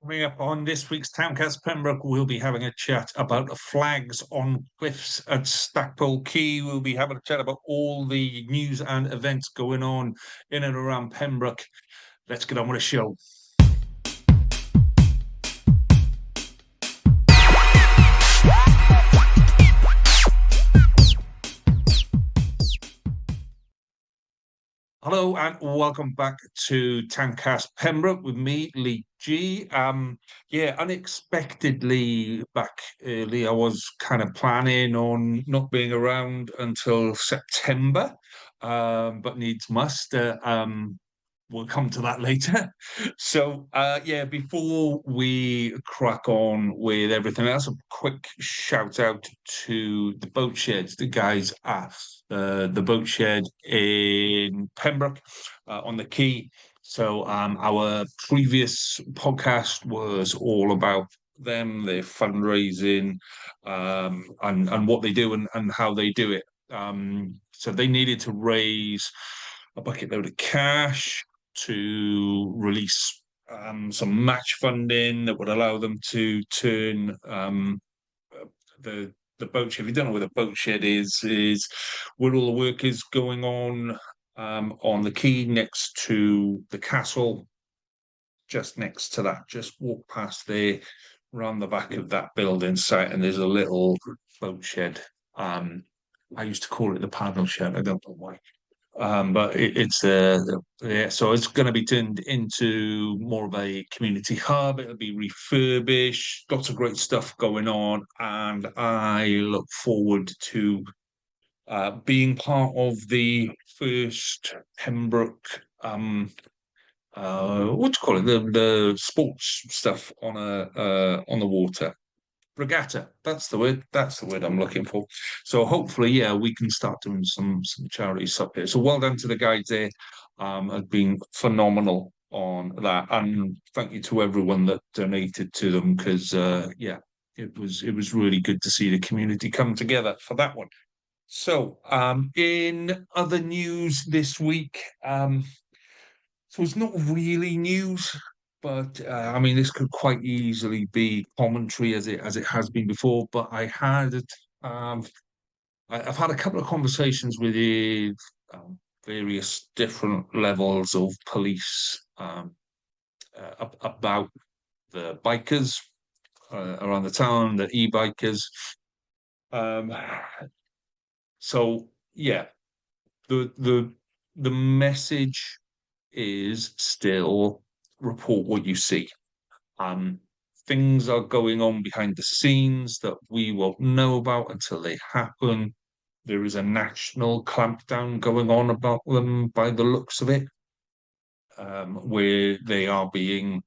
Coming up on this week's Towncast Pembroke, we'll be having a chat about the flags on cliffs at Stackpole Quay. We'll be having a chat about all the news and events going on in and around Pembroke. Let's get on with the show. Hello and welcome back to Towncast Pembroke with me, Lee G. Unexpectedly back early. I was kind of planning on not being around until September, but needs must. We'll come to that later. Before we crack on with everything else, a quick shout out to the boat sheds, the guys at the boat shed in Pembroke on the quay. So our previous podcast was all about them, their fundraising, and what they do and how they do it. So they needed to raise a bucket load of cash to release some match funding that would allow them to turn the boat shed. If you don't know where the boat shed is where all the work is going on the quay next to the castle, just next to that. Just walk past there, around the back of that building site, and there's a little boat shed. I used to call it the paddle shed. I don't know why. But so it's going to be turned into more of a community hub. It'll be refurbished, lots of great stuff going on, and I look forward to being part of the first Pembroke what do you call it, the sports stuff on the water. Regatta, that's the word I'm looking for. So hopefully, yeah, we can start doing some charity stuff here. So well done to the guys there. Have been phenomenal on that, and thank you to everyone that donated to them, because it was really good to see the community come together for that one. So in other news this week, so it's not really news, but I mean, this could quite easily be commentary as it has been before. But um, I've had a couple of conversations with various different levels of police about the bikers around the town, the e-bikers. Um, so yeah, the message is still report what you see. Things are going on behind the scenes that we won't know about until they happen. There is a national clampdown going on about them by the looks of it, where they are being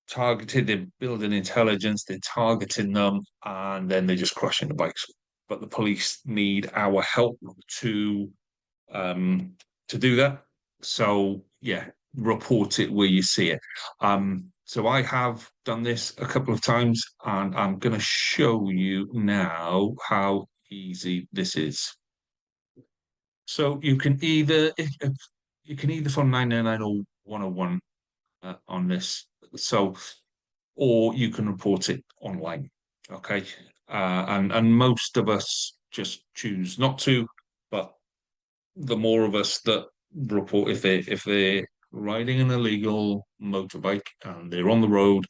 targeted. They're building intelligence, they're targeting them, and then they're just crushing the bikes. But the police need our help to do that. So yeah, report it where you see it. So I have done this a couple of times, and I'm going to show you now how easy this is. So you can either phone 999 or 101 on this. So, or you can report it online. Okay, and most of us just choose not to, but the more of us that report, if they're riding an illegal motorbike and they're on the road,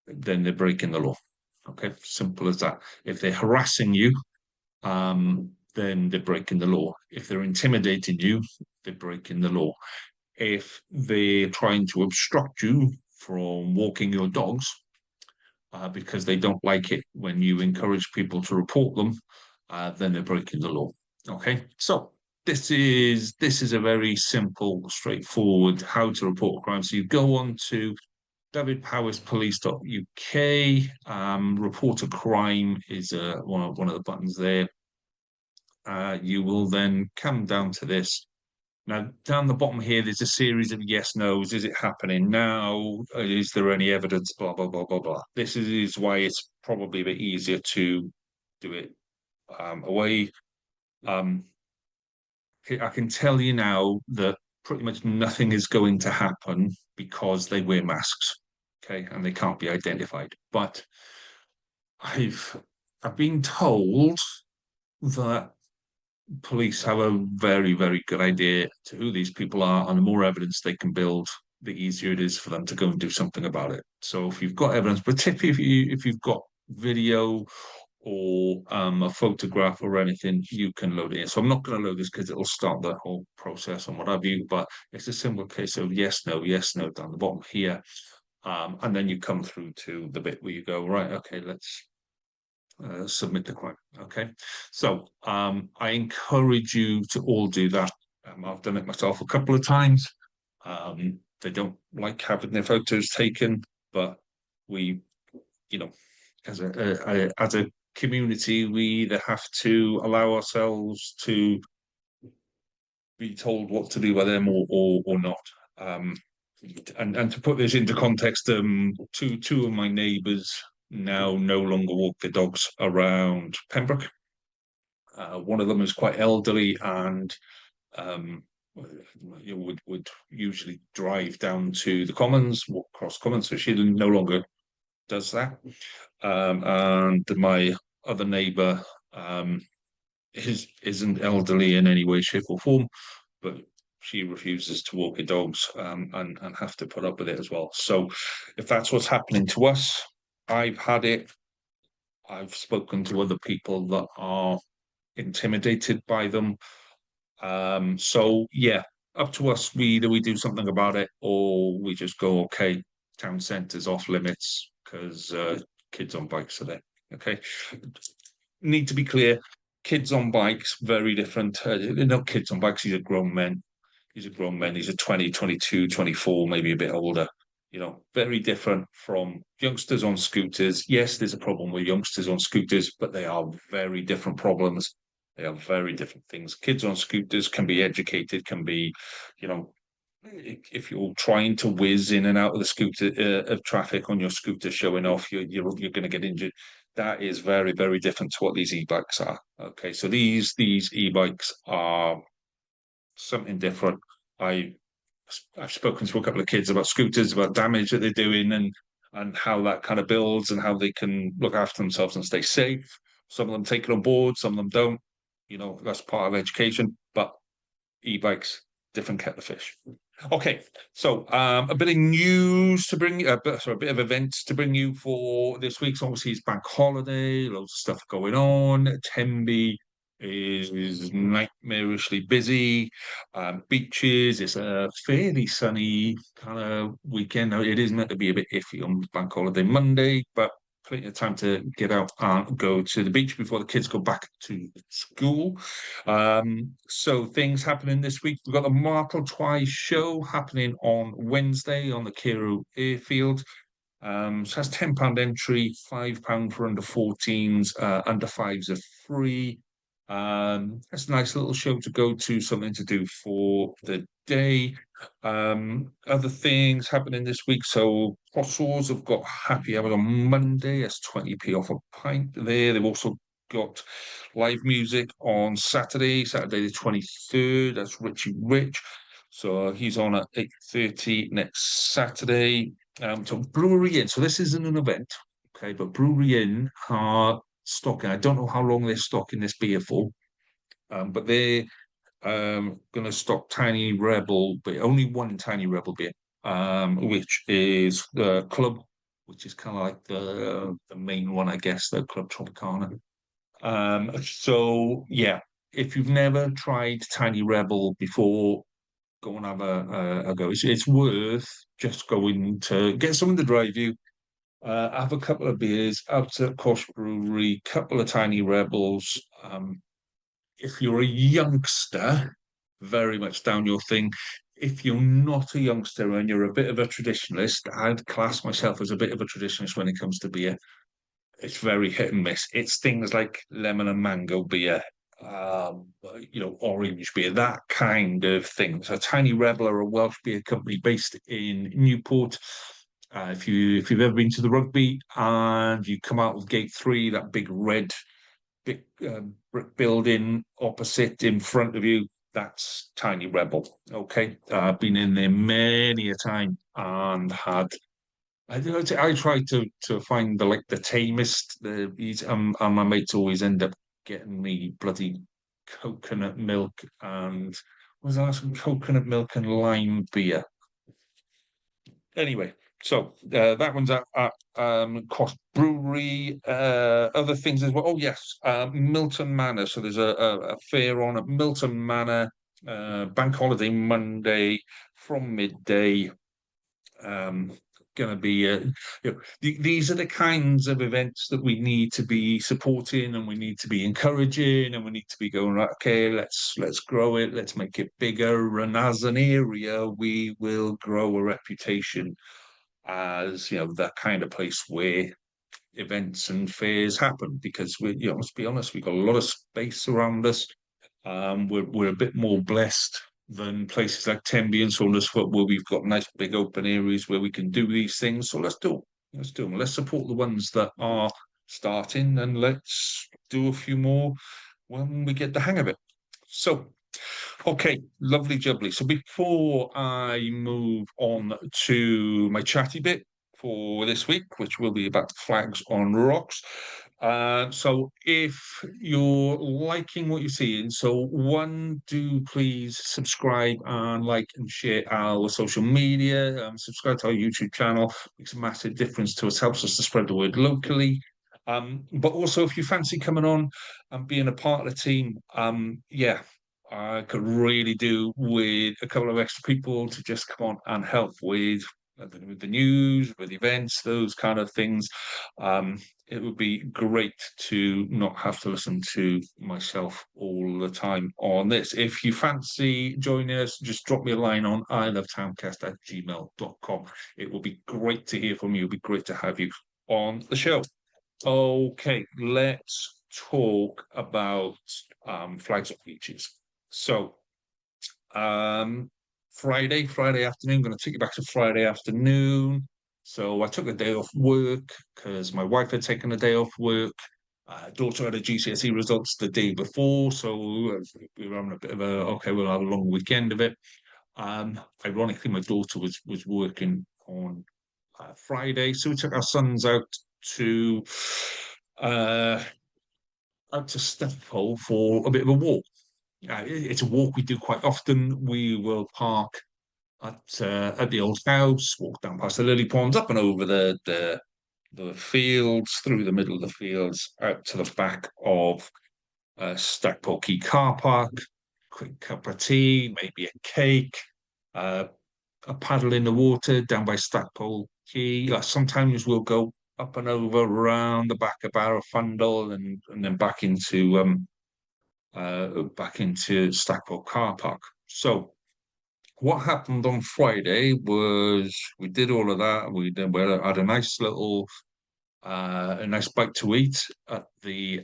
then they're breaking the law. Okay, simple as that. If they're harassing you, then they're breaking the law. If they're intimidating you, they're breaking the law. If they're trying to obstruct you from walking your dogs, because they don't like it when you encourage people to report them, then they're breaking the law. Okay, so this is a very simple, straightforward how to report a crime. So you go on to davidpowerspolice.uk. Report a crime is one of the buttons there. You will then come down to this. Now, down the bottom here, there's a series of yes, no's. Is it happening now? Is there any evidence? Blah, blah, blah, blah, blah. This is why it's probably a bit easier to do it away. I can tell you now that pretty much nothing is going to happen because they wear masks, okay, and they can't be identified. But I've I've been told that police have a very, very good idea to who these people are, and the more evidence they can build, the easier it is for them to go and do something about it. So if you've got evidence, particularly if you've got video or a photograph or anything, you can load it in. So I'm not going to load this because it'll start the whole process and what have you. But it's a simple case of yes, no down the bottom here. And then you come through to the bit where you go, right, okay, let's submit the crime. Okay. So I encourage you to all do that. I've done it myself a couple of times. They don't like having their photos taken, but we, you know, as a community, we either have to allow ourselves to be told what to do by them or not. And to put this into context, two of my neighbours now no longer walk their dogs around Pembroke. One of them is quite elderly and um, would usually drive down to the Commons, walk across Commons, so she no longer does that. And my other neighbour isn't elderly in any way, shape, or form, but she refuses to walk her dogs and have to put up with it as well. So if that's what's happening to us, I've had it. I've spoken to other people that are intimidated by them. So yeah, up to us. Either we do something about it or we just go, okay, town centre's off limits because kids on bikes are there. Okay. Need to be clear, kids on bikes, very different. Not kids on bikes, these are grown men. These are grown men. These are 20, 22, 24, maybe a bit older. Very different from youngsters on scooters. Yes, there's a problem with youngsters on scooters, but they are very different problems. They are very different things. Kids on scooters can be educated, can be, you know, if you're trying to whiz in and out of the scooter of traffic on your scooter showing off, you're going to get injured. That is very, very different to what these e-bikes are. Okay, so these e-bikes are something different. I've spoken to a couple of kids about scooters, about damage that they're doing, and how that kind of builds and how they can look after themselves and stay safe. Some of them take it on board, some of them don't. That's part of education. But e-bikes, different kettle of fish. Okay, so a bit of news to bring you, a bit of events to bring you for this week. So obviously it's bank holiday, loads of stuff going on. Tenby is nightmarishly busy. Beaches, it's a fairly sunny kind of weekend. Now, it is meant to be a bit iffy on bank holiday Monday, but plenty of time to get out and go to the beach before the kids go back to school. So things happening this week. We've got the Martle Twice show happening on Wednesday on the Carew Airfield. So that's £10 entry, £5 for under 14s, under fives are free. It's a nice little show to go to, something to do for the day. Other things happening this week. So Crossroads have got happy hour on Monday. That's 20p off a pint there. They've also got live music on Saturday the 23rd. That's Richie Rich. So he's on at 8:30 next Saturday. So Brewery Inn. So this isn't an event, okay, but Brewery Inn are stocking. I don't know how long they're stocking this beer for, but they're going to stock Tiny Rebel beer, only one Tiny Rebel beer, which is the Club, which is kind of like the main one, I guess, the Club Tropicana. So yeah, if you've never tried Tiny Rebel before, go and have a go. It's worth just going to get someone to drive you, have a couple of beers out at Kosh Brewery, couple of Tiny Rebels. If you're a youngster, very much down your thing. If you're not a youngster and you're a bit of a traditionalist, I'd class myself as a bit of a traditionalist when it comes to beer. It's very hit and miss. It's things like lemon and mango beer, orange beer, that kind of thing. So Tiny Rebel are a Welsh beer company based in Newport. If you've ever been to the rugby and you come out of Gate 3, that big red brick building opposite in front of you, That's Tiny Rebel. Okay, I've been in there many a time and had. I try to find the tamest. And my mates always end up getting me bloody coconut milk and what was the last one? Coconut milk and lime beer. Anyway, so that one's at Cross Brewery. Other things as well. Oh yes, Milton Manor. So there's a fair on at Milton Manor. Bank holiday Monday from midday. Um, going to be these are the kinds of events that we need to be supporting and we need to be encouraging and we need to be going right, okay, let's grow it, let's make it bigger, and as an area we will grow a reputation as the kind of place where events and fairs happen, because let's be honest, we've got a lot of space around us. We're a bit more blessed than places like Tenby and Saundersfoot, where we've got nice big open areas where we can do these things. So let's do them. Let's do them. Let's support the ones that are starting, and let's do a few more when we get the hang of it. So, okay, lovely jubbly. So before I move on to my chatty bit for this week, which will be about flags on rocks. So if you're liking what you're seeing, so one, do please subscribe and like and share our social media. Subscribe to our YouTube channel. Makes a massive difference to us, helps us to spread the word locally. But also, if you fancy coming on and being a part of the team, yeah, I could really do with a couple of extra people to just come on and help with the news, with events, those kind of things. It would be great to not have to listen to myself all the time on this. If you fancy joining us, just drop me a line on ilovetowncast@gmail.com. It will be great to hear from you. It would be great to have you on the show. Okay, let's talk about flags of beaches. So, Friday afternoon, I'm going to take you back to Friday afternoon. So I took a day off work because my wife had taken a day off work. Daughter had a GCSE results the day before, so we were having a bit of okay, we'll have a long weekend of it. Ironically, my daughter was working on Friday, so we took our sons to uh, out to Stackpole for a bit of a walk. It's a walk we do quite often. We will park at the old house, walk down past the lily ponds, up and over the fields, through the middle of the fields, out to the back of Stackpole Quay car park. Quick cup of tea, maybe a cake, uh, a paddle in the water down by Stackpole Quay. Sometimes we'll go up and over around the back of Barafundle and then back into Stackpole car park. So what happened on Friday was we did all of that. We had a nice little a nice bite to eat at the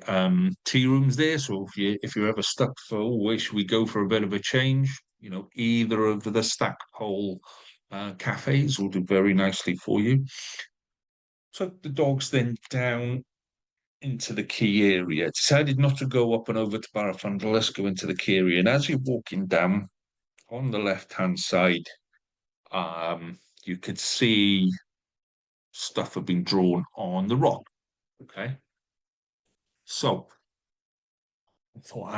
tea rooms there. So if you're ever stuck for wish we go for a bit of a change, either of the Stackpole cafes will do very nicely for you. Took the dogs then down into the quay area. Decided not to go up and over to Barafundle. Let's go into the quay area. And as you're walking down on the left-hand side, you could see stuff had been drawn on the rock. Okay. So I thought,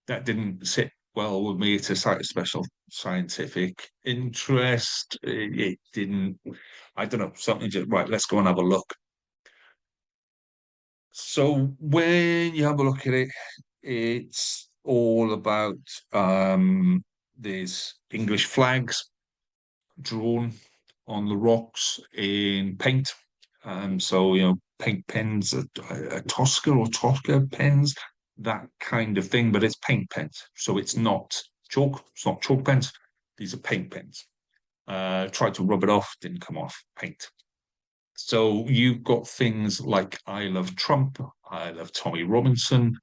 that didn't sit well with me. It's a site of special scientific interest. It didn't, I don't know, something just, right, let's go and have a look. So when you have a look at it, it's all about there's English flags drawn on the rocks in paint. So paint pens, a Tosca or Tosca pens, that kind of thing, but it's paint pens. So it's not chalk, it's not chalk pens. These are paint pens. Tried to rub it off, didn't come off, paint. So you've got things like I love Trump, I love Tommy Robinson,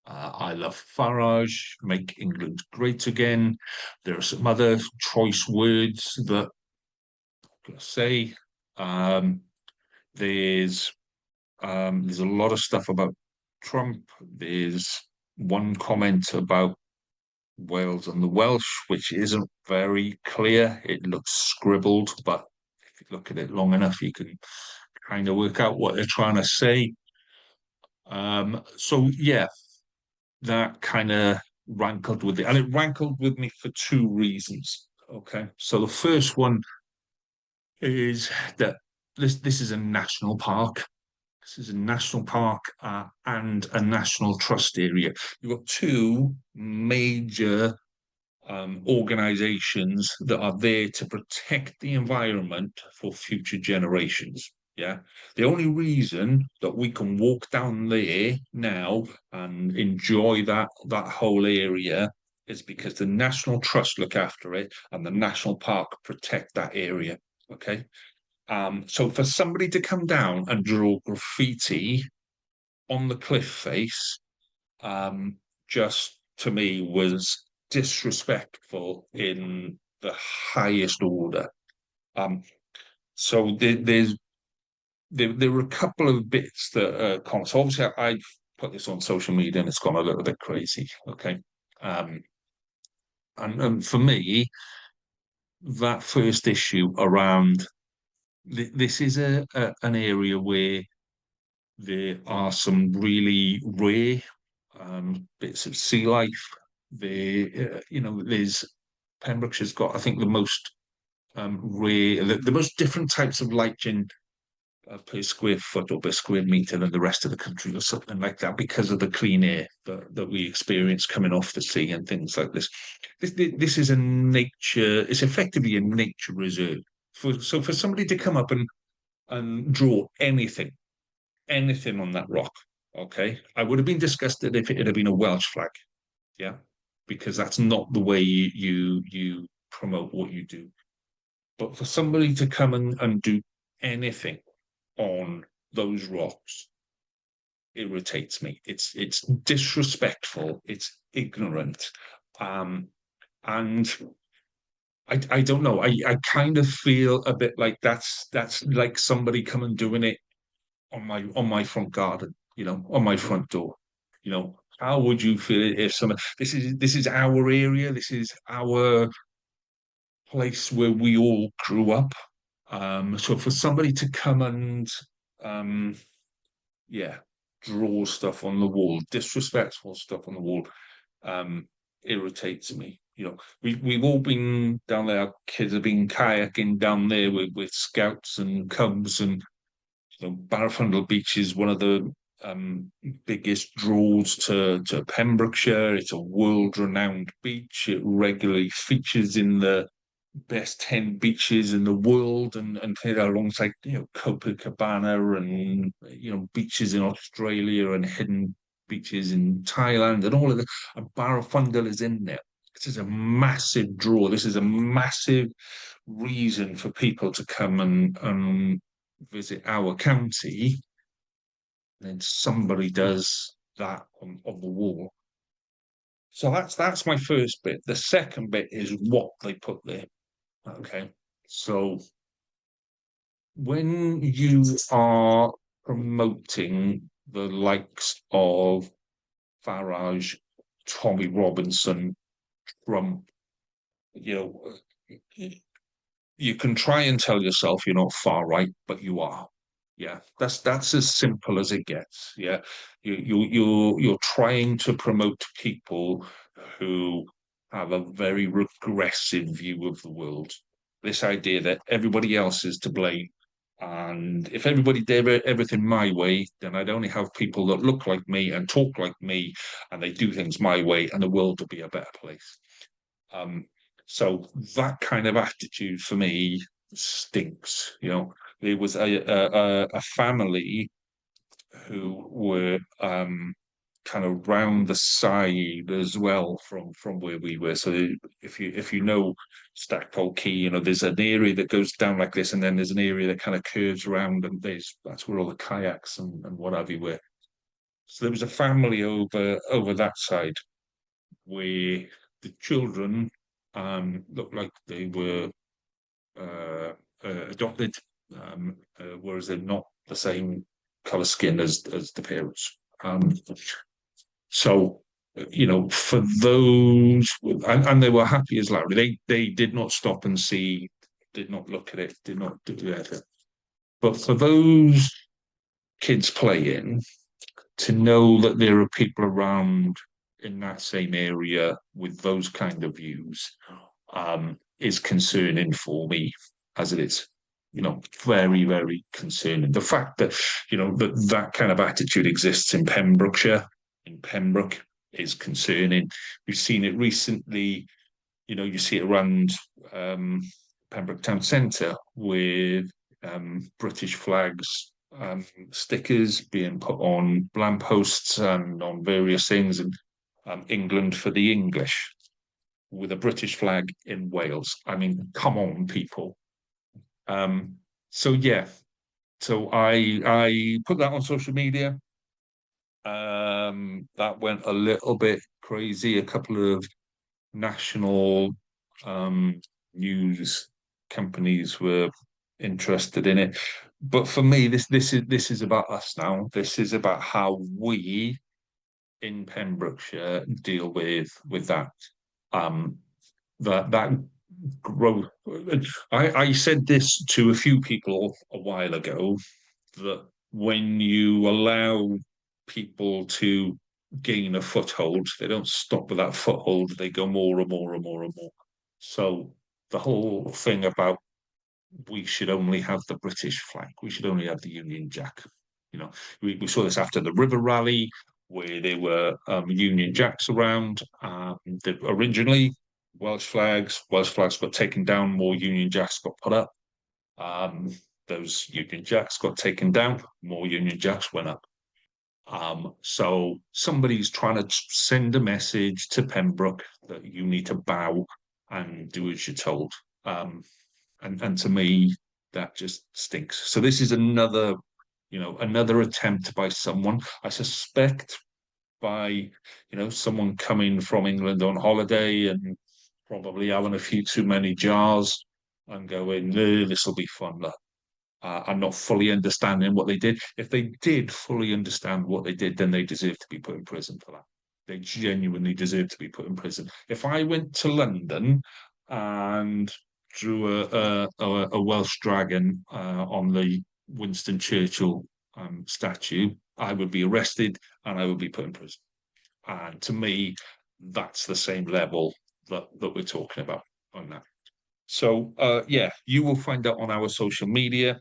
I love Farage, make England great again. There are some other choice words that I'm going to say. There's a lot of stuff about Trump. There's one comment about Wales and the Welsh, which isn't very clear. It looks scribbled, but if you look at it long enough, you can kind of work out what they're trying to say. So yeah, that kind of rankled with it, and it rankled with me for two reasons. Okay, so the first one is that this is a national park. This is a national park and a national trust area. You've got two major organizations that are there to protect the environment for future generations. Yeah. The only reason that we can walk down there now and enjoy that whole area is because the National Trust look after it and the National Park protect that area. Okay. So for somebody to come down and draw graffiti on the cliff face, um, just to me was disrespectful in the highest order. Um, so there were a couple of bits that so obviously I've put this on social media and it's gone a little bit crazy. Okay. Um, and for me, that first issue around this is an area where there are some really rare bits of sea life. There's Pembrokeshire's got, I think, the most rare, the most different types of lichen per square foot or per square meter than the rest of the country, or something like that, because of the clean air that we experience coming off the sea and things like this. This is a nature. It's effectively a nature reserve. So for somebody to come up and draw anything on that rock. Okay. I would have been disgusted if it had been a Welsh flag. Yeah. Because that's not the way you promote what you do. But for somebody to come and do anything on those rocks irritates me. It's disrespectful, it's ignorant. Um, and I don't know. I kind of feel a bit like that's like somebody come and doing it on my front garden, on my front door. How would you feel if someone this is our area, this is our place where we all grew up. So for somebody to come and um yeah, draw stuff on the wall, disrespectful stuff on the wall, um, irritates me. We've all been down there, our kids have been kayaking down there with scouts and cubs and Barafundle Beach is one of the biggest draws to Pembrokeshire. It's a world-renowned beach. It regularly features in the best 10 beaches in the world and alongside Copacabana and beaches in Australia and hidden beaches in Thailand and all of the and Barafundle is in there. This is a massive draw. This is a massive reason for people to come and visit our county, then somebody does that on the wall. So that's my first bit. The second bit is what they put there. Okay. So when you are promoting the likes of Farage, Tommy Robinson, Trump, you know, you can try and tell yourself you're not far right, but you are. Yeah, that's as simple as it gets. Yeah, you're trying to promote people who have a very regressive view of the world. This idea that everybody else is to blame, and if everybody did everything my way, then I'd only have people that look like me and talk like me, and they do things my way, and the world would be a better place. Um, so that kind of attitude for me stinks. There was a family who were kind of round the side as well from where we were. So if you know Stackpole Quay, there's an area that goes down like this, and then there's an area that kind of curves around, and that's where all the kayaks and what have you were. So there was a family over that side where the children looked like they were adopted, whereas they're not the same color skin as the parents. So for those, and they were happy as Larry. They did not stop and see, did not look at it, did not do anything. But for those kids playing, to know that there are people around in that same area with those kind of views is concerning for me, as it is. Very, very concerning. The fact that, that kind of attitude exists in Pembroke, is concerning. We've seen it recently. You see it around Pembroke Town Centre with British flags, stickers being put on lampposts and on various things, and England for the English with a British flag in Wales. I mean, come on, people. So yeah, so I put that on social media. That went a little bit crazy. A couple of national news companies were interested in it. But for me, this is about us now. This is about how we in Pembrokeshire deal with that. Um, that growth. I said this to a few people a while ago, that when you allow people to gain a foothold, they don't stop with that foothold, they go more and more and more and more. So the whole thing about we should only have the British flag, we should only have the Union Jack. We saw this after the River Rally, where there were Union Jacks around. Originally, Welsh flags got taken down, more Union Jacks got put up. Um, those Union Jacks got taken down, more Union Jacks went up. So somebody's trying to send a message to Pembroke that you need to bow and do as you're told. And to me, that just stinks. So this is another attempt by someone. I suspect by someone coming from England on holiday and probably having a few too many jars and going, this will be fun. And not fully understanding what they did. If they did fully understand what they did, then they deserve to be put in prison for that. They genuinely deserve to be put in prison. If I went to London and drew a Welsh dragon on the Winston Churchill statue, I would be arrested and I would be put in prison. And to me, that's the same level that we're talking about on that. So yeah, you will find out on our social media.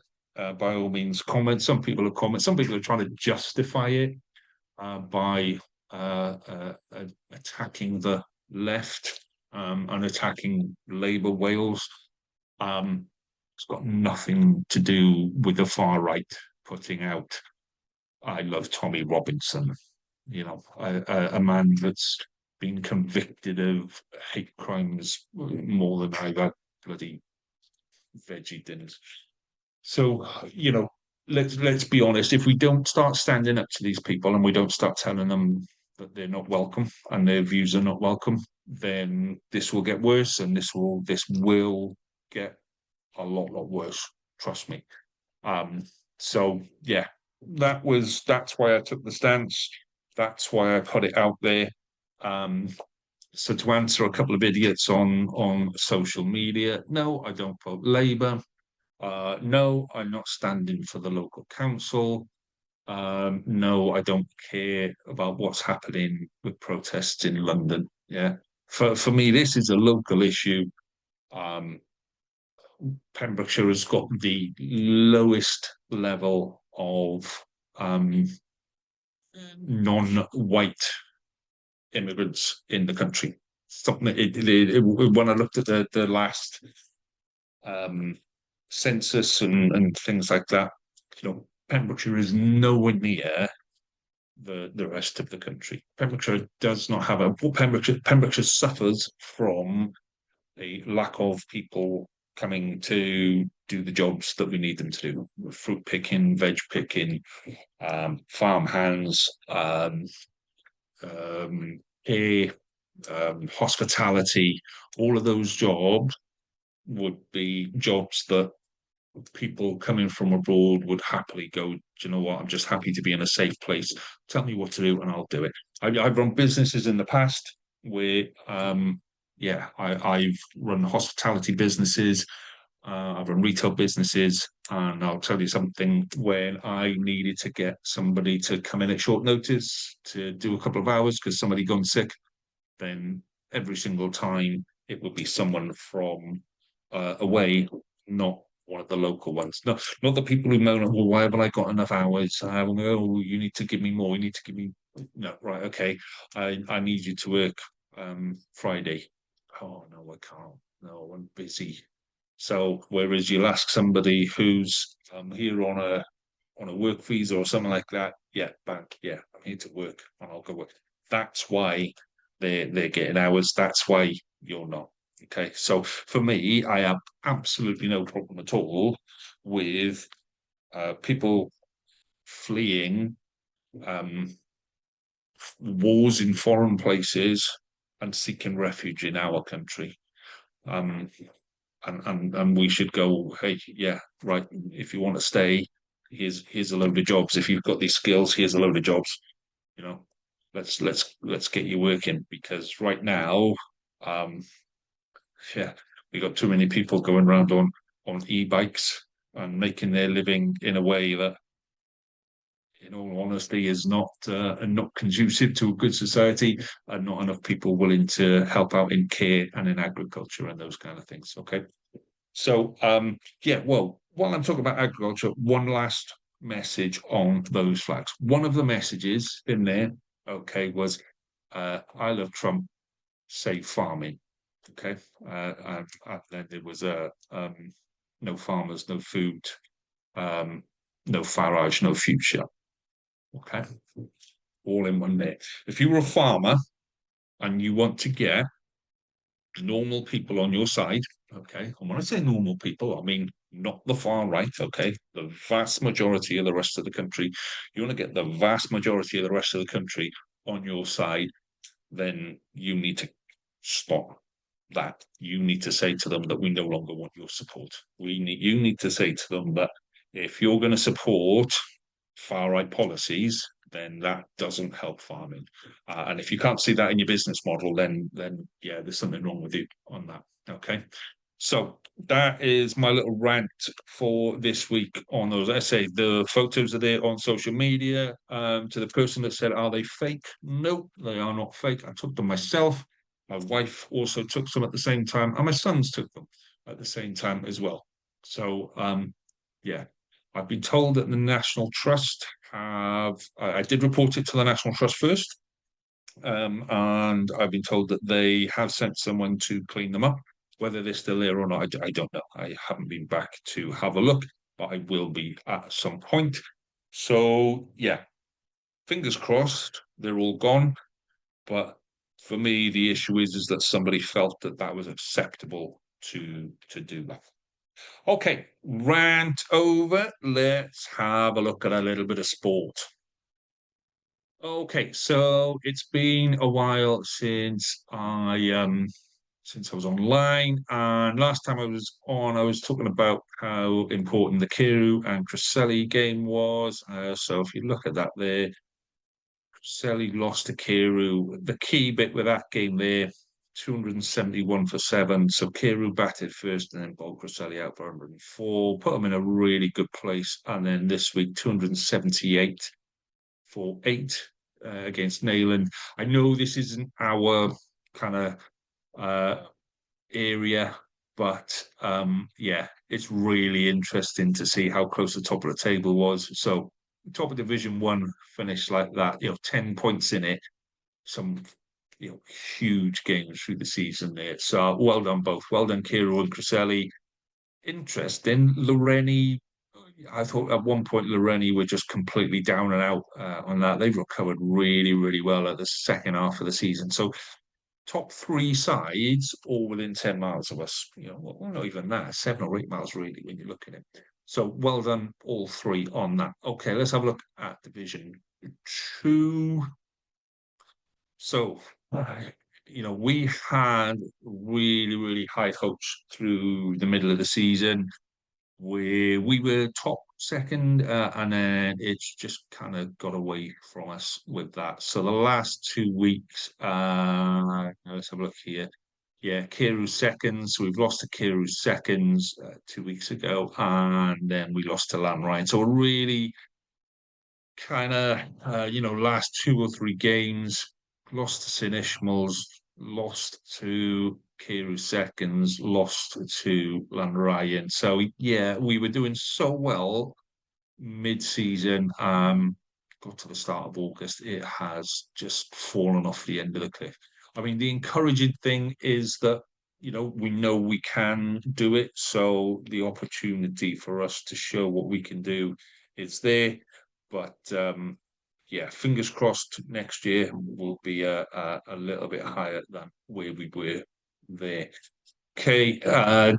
By all means, comment. Some people have commented. Some people are trying to justify it by attacking the left and attacking Labour Wales. It's got nothing to do with the far right putting out, I love Tommy Robinson, a man that's been convicted of hate crimes more than I've had bloody veggie dinners. So, let's be honest. If we don't start standing up to these people and we don't start telling them that they're not welcome and their views are not welcome, then this will get worse, and this will get a lot worse. Trust me. So yeah, that's why I took the stance. That's why I put it out there. So to answer a couple of idiots on social media, no, I don't vote Labour. No, I'm not standing for the local council. No, I don't care about what's happening with protests in London. Yeah. For me, this is a local issue. Pembrokeshire has got the lowest level of non-white immigrants in the country. Something when I looked at the last census and things like that, Pembrokeshire is nowhere near the rest of the country. Pembrokeshire does not have Pembrokeshire suffers from a lack of people coming to do the jobs that we need them to do: fruit picking, veg picking, farm hands, care, hospitality. All of those jobs would be jobs that people coming from abroad would happily go, do you know what? I'm just happy to be in a safe place. Tell me what to do and I'll do it. I've run businesses in the past where, yeah, I've run hospitality businesses, I've run retail businesses, and I'll tell you something, when I needed to get somebody to come in at short notice to do a couple of hours because somebody gone sick, then every single time it would be someone from away, not one of the local ones. No, not the people who moan, well, why haven't I got enough hours? Oh, you need to give me more. You need to give me. No, right, okay. I need you to work Friday. Oh no, I can't. No, I'm busy. So whereas you'll ask somebody who's here on a work visa or something like that, yeah, back, yeah, I'm here to work and I'll go work. That's why they're getting hours. That's why you're not. Okay. So for me, I have absolutely no problem at all with people fleeing um, wars in foreign places and seeking refuge in our country. Um, and we should go, hey, yeah, right. If you want to stay, here's a load of jobs. If you've got these skills, here's a load of jobs. You know, let's get you working because right now, um, yeah, we got too many people going around on e-bikes and making their living in a way that, in all honesty, is not conducive to a good society, and not enough people willing to help out in care and in agriculture and those kind of things. Okay. So, yeah, well, while I'm talking about agriculture, one last message on those flags. One of the messages in there, okay, was I love Trump, save farming. Okay. And then there was a no farmers, no food, um, no Farage, no future. Okay. All in one there. If you were a farmer and you want to get normal people on your side, okay? And when I say normal people, I mean not the far right, okay? The vast majority of the rest of the country. You want to get the vast majority of the rest of the country on your side, then you need to stop that. You need to say to them that we no longer want your support. You need to say to them that if you're going to support far right policies, then that doesn't help farming. And if you can't see that in your business model, then yeah, there's something wrong with you on that. Okay. So that is my little rant for this week on those. I say the photos are there on social media. To the person that said, are they fake? Nope, they are not fake. I took them myself. My wife also took some at the same time, and my sons took them at the same time as well. So yeah, I've been told that the National Trust have. I did report it to the National Trust first, and I've been told that they have sent someone to clean them up. Whether they're still there or not, I don't know. I haven't been back to have a look, but I will be at some point. So yeah, fingers crossed, they're all gone. But for me, the issue is that somebody felt that that was acceptable to do that. Okay, rant over. Let's have a look at a little bit of sport. Okay, so it's been a while since I was online, and last time I was on, I was talking about how important the Kiru and Cresselli game was. So if you look at that there, Cresselli lost to Kiru. The key bit with that game there, 271 for seven. So Kiru batted first and then bowled Cresselli out for 104, put them in a really good place. And then this week, 278 for eight against Nayland. I know this isn't our kind of area, but yeah, it's really interesting to see how close the top of the table was. So top of Division One finished like that, 10 points in it, some huge games through the season there. So well done both. Well done, Kiro and Cresselli. Interesting. Loreni, I thought at one point Loreni were just completely down and out on that. They've recovered really, really well at the second half of the season. So top three sides all within 10 miles of us. Well, not even that, 7 or 8 miles really when you look at it. So well done, all three on that. Okay, let's have a look at Division Two. So, we had really, really high hopes through the middle of the season where we were top second, and then it's just kind of got away from us with that. So the last 2 weeks, let's have a look here. Yeah, Kiru seconds. We've lost to Kiru seconds 2 weeks ago, and then we lost to Ryan. So really kind of, last 2 or 3 games, lost to St Ishmaels, lost to Kiru seconds, lost to Ryan. So yeah, we were doing so well mid-season. Got to the start of August, it has just fallen off the end of the cliff. I mean, the encouraging thing is that we know we can do it, so the opportunity for us to show what we can do is there. But yeah, fingers crossed next year will be a little bit higher than where we were there. Okay,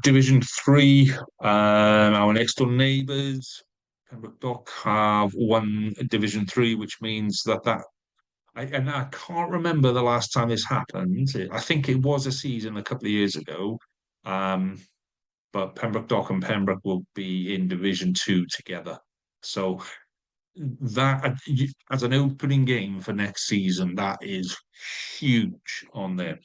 Division 3, our next door neighbours, Pembroke Dock, have won Division 3, which means I can't remember the last time this happened. I think it was a season a couple of years ago, um, but Pembroke Dock and Pembroke will be in Division 2 together. So that, as an opening game for next season, that is huge on there.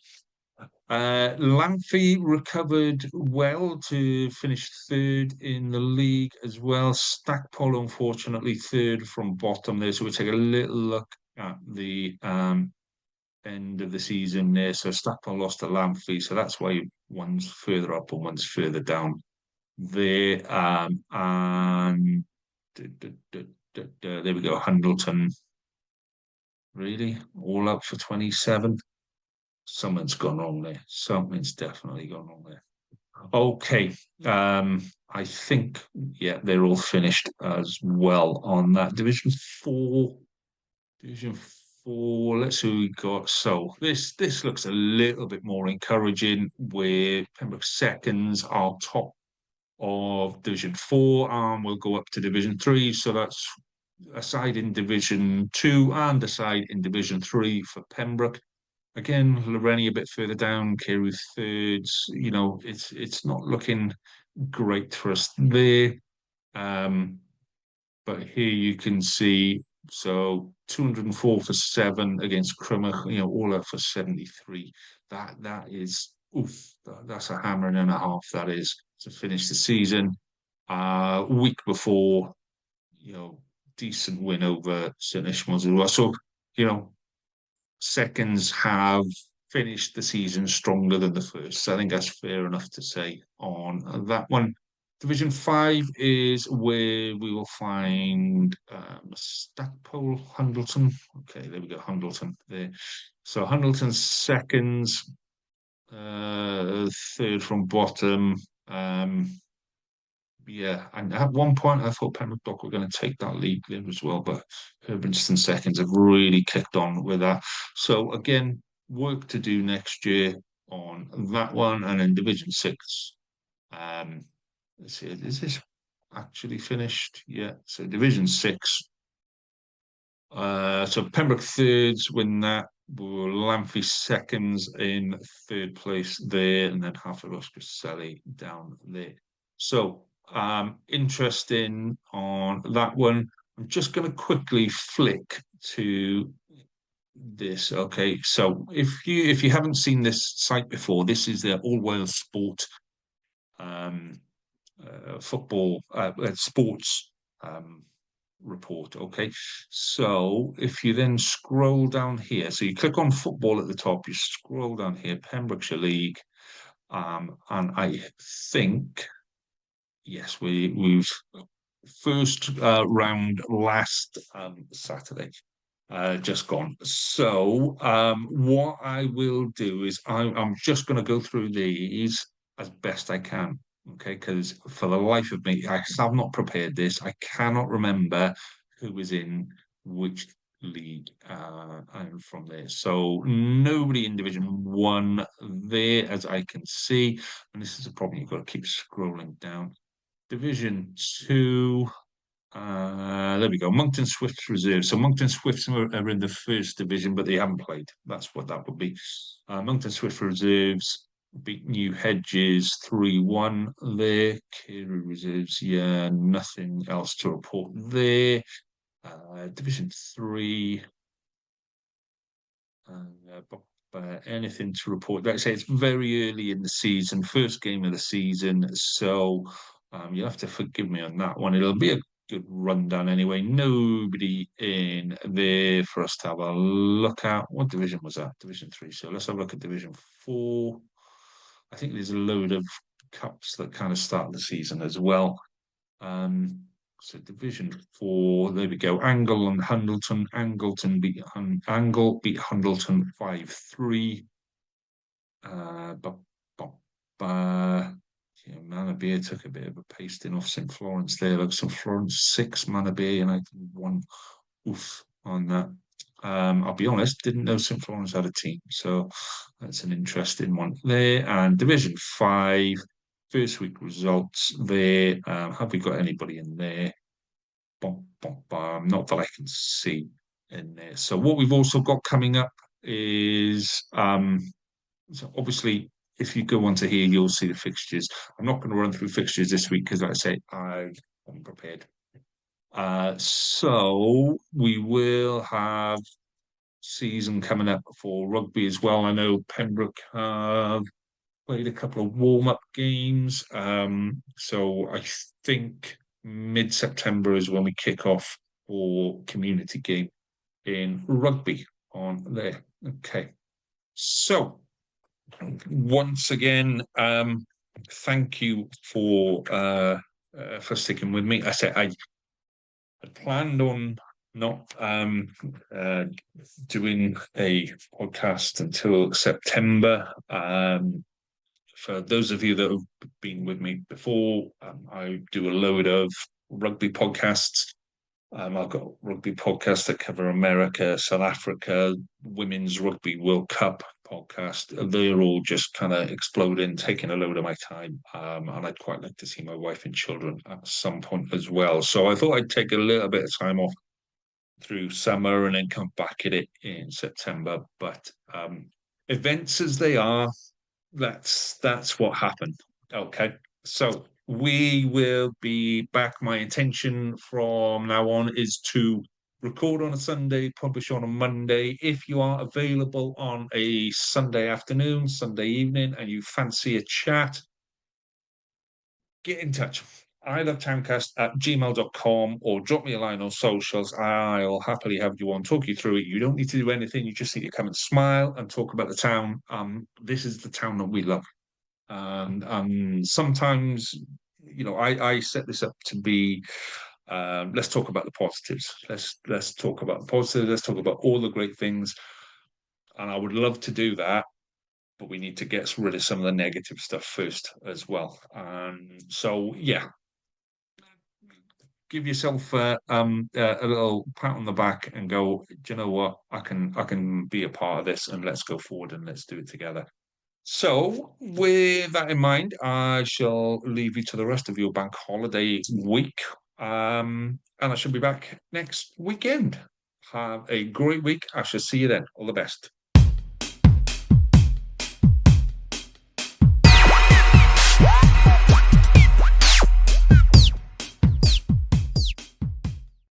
Lamphey recovered well to finish third in the league as well. Stackpole, unfortunately, third from bottom there. So we'll take a little look at the end of the season there. So Stackpole lost to Lamphey, so that's why one's further up and one's further down there. And there we go, Hundleton. Really? All up for 27? Something's gone wrong there. Something's definitely gone wrong there. Okay. I think, yeah, they're all finished as well on that. Division 4. Division 4. Let's see who we got. So this looks a little bit more encouraging, where Pembroke seconds are top of Division 4 and we'll go up to Division 3. So that's a side in Division 2 and a side in Division 3 for Pembroke. Again, Loreni a bit further down, Carew thirds. It's not looking great for us there. But here you can see, so 204 for 7 against Crummock, all up for 73. That is, that's a hammer and a half, that is, to finish the season. Week before, decent win over St Ishmaels as well. So, seconds have finished the season stronger than the first. So I think that's fair enough to say on that one. Division 5 is where we will find Stackpole, Hundleton. Okay, there we go, Hundleton there. So Hundleton's seconds, third from bottom. Yeah, and at one point I thought Pembroke Dock were going to take that league there as well, but Herbertston seconds have really kicked on with that. So again, work to do next year on that one, and in Division 6. Let's see, is this actually finished? Yeah, so Division 6. So Pembroke thirds win that. Lamphey seconds in third place there, and then half of Selly down there. So interesting on that one. I'm just going to quickly flick to this. Okay, so if you haven't seen this site before, this is the All Wales Sport football sports report. Okay, so if you then scroll down here, so you click on football at the top, you scroll down here, Pembrokeshire League, and I think, yes, we've first round last Saturday, just gone. So what I will do is I'm just going to go through these as best I can. Okay, because for the life of me, I have not prepared this. I cannot remember who was in which league I'm from there. So nobody in Division 1 there, as I can see. And this is a problem, you've got to keep scrolling down. Division 2, there we go. Monkton Swifts Reserve. So Monkton Swifts are in the first division, but they haven't played. That's what that would be. Monkton Swift Reserves beat New Hedges 3-1 there. Carew Reserves, yeah, nothing else to report there. Division 3. Anything to report? Like I say, it's very early in the season, first game of the season, so you'll have to forgive me on that one. It'll be a good rundown anyway. Nobody in there for us to have a look at. What division was that? Division 3. So let's have a look at Division 4. I think there's a load of cups that kind of start the season as well. So Division 4, there we go. Angle and Hundleton. Angle beat Hundleton 5-3. Yeah, Manabee took a bit of a pasting off St Florence there. Like St Florence 6, Manabee United 1. Oof on that. I'll be honest, didn't know St Florence had a team, so that's an interesting one there. And Division 5, first week results there. Have we got anybody in there? Not that I can see in there. So what we've also got coming up is so obviously if you go onto here, you'll see the fixtures. I'm not going to run through fixtures this week because, like I say, I haven't prepared. So we will have season coming up for rugby as well. I know Pembroke have played a couple of warm-up games. So I think mid-September is when we kick off for community game in rugby on there. Okay. So once again, thank you for sticking with me. I said I planned on not doing a podcast until September. For those of you that have been with me before, I do a load of rugby podcasts. I've got rugby podcasts that cover America, South Africa, Women's Rugby World Cup podcast. They're all just kind of exploding, taking a load of my time. And I'd quite like to see my wife and children at some point as well. So I thought I'd take a little bit of time off through summer and then come back at it in September. But events as they are, that's what happened. Okay. So we will be back. My intention from now on is to record on a Sunday, publish on a Monday. If you are available on a Sunday afternoon, Sunday evening, and you fancy a chat, get in touch. ilovetowncast@gmail.com or drop me a line on socials. I'll happily have you on, talk you through it. You don't need to do anything. You just need to come and smile and talk about the town. This is the town that we love. And sometimes, I set this up to be, let's talk about the positives. Let's talk about the positives. Let's talk about all the great things. And I would love to do that, but we need to get rid of some of the negative stuff first as well. So, yeah, give yourself a little pat on the back and go, do you know what? I can be a part of this, and let's go forward and let's do it together. So, with that in mind, I shall leave you to the rest of your bank holiday week. And I shall be back next weekend. Have a great week. I shall see you then. All the best.